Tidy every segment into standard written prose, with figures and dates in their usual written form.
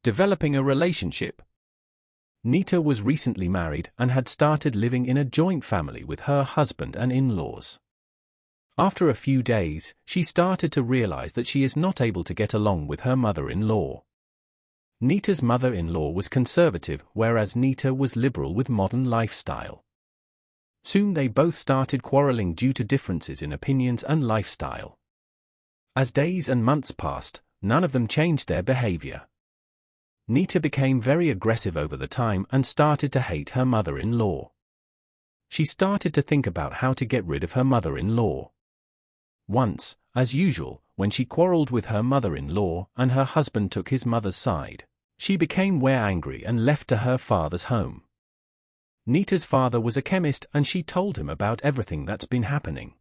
Developing a relationship. Nita was recently married and had started living in a joint family with her husband and in-laws. After a few days, she started to realize that she is not able to get along with her mother-in-law. Nita's mother-in-law was conservative, whereas Nita was liberal with modern lifestyle. Soon they both started quarreling due to differences in opinions and lifestyle. As days and months passed, none of them changed their behavior. Nita became very aggressive over the time and started to hate her mother-in-law. She started to think about how to get rid of her mother-in-law. Once, as usual, when she quarreled with her mother-in-law and her husband took his mother's side, she became way angry and left to her father's home. Nita's father was a chemist and she told him about everything that's been happening.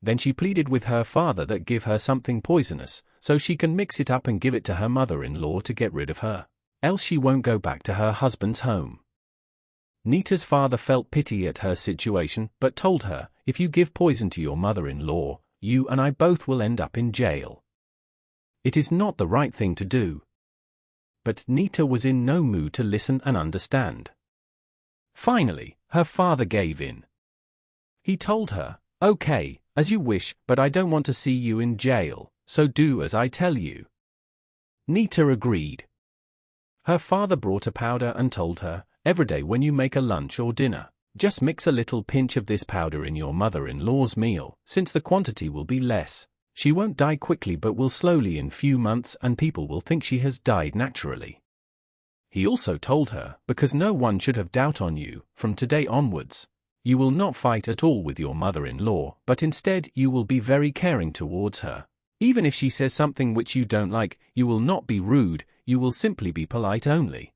Then she pleaded with her father that give her something poisonous, so she can mix it up and give it to her mother-in-law to get rid of her, else she won't go back to her husband's home. Nita's father felt pity at her situation but told her, if you give poison to your mother-in-law, you and I both will end up in jail. It is not the right thing to do. But Nita was in no mood to listen and understand. Finally, her father gave in. He told her, "Okay, as you wish, but I don't want to see you in jail, so do as I tell you." Nita agreed. Her father brought a powder and told her, "Every day when you make a lunch or dinner, just mix a little pinch of this powder in your mother-in-law's meal, since the quantity will be less. She won't die quickly but will slowly in few months and people will think she has died naturally." He also told her, because no one should have doubt on you, from today onwards, you will not fight at all with your mother-in-law, but instead you will be very caring towards her. Even if she says something which you don't like, you will not be rude, you will simply be polite only.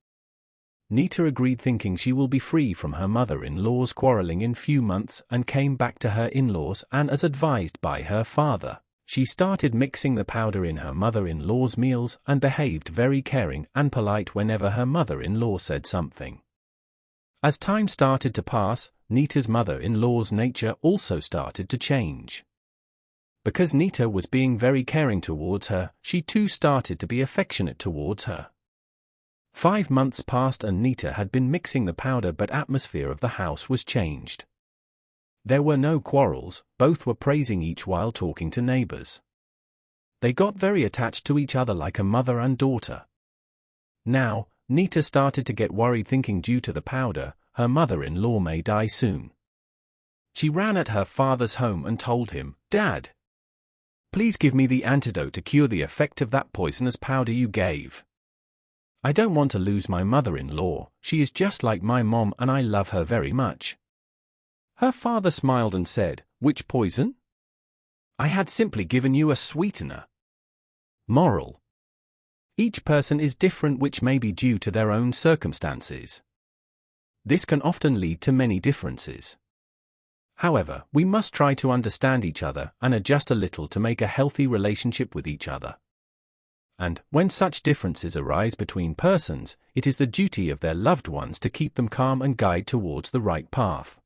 Nita agreed, thinking she will be free from her mother-in-law's quarreling in few months, and came back to her in-laws and, as advised by her father, she started mixing the powder in her mother-in-law's meals and behaved very caring and polite whenever her mother-in-law said something. As time started to pass, Nita's mother-in-law's nature also started to change. Because Nita was being very caring towards her, she too started to be affectionate towards her. 5 months passed and Nita had been mixing the powder, but atmosphere of the house was changed. There were no quarrels, both were praising each while talking to neighbors. They got very attached to each other like a mother and daughter. Now, Nita started to get worried, thinking due to the powder, her mother-in-law may die soon. She ran at her father's home and told him, "Dad, please give me the antidote to cure the effect of that poisonous powder you gave. I don't want to lose my mother-in-law, she is just like my mom and I love her very much." Her father smiled and said, "Which poison? I had simply given you a sweetener." Moral: each person is different, which may be due to their own circumstances. This can often lead to many differences. However, we must try to understand each other and adjust a little to make a healthy relationship with each other. And, when such differences arise between persons, it is the duty of their loved ones to keep them calm and guide towards the right path.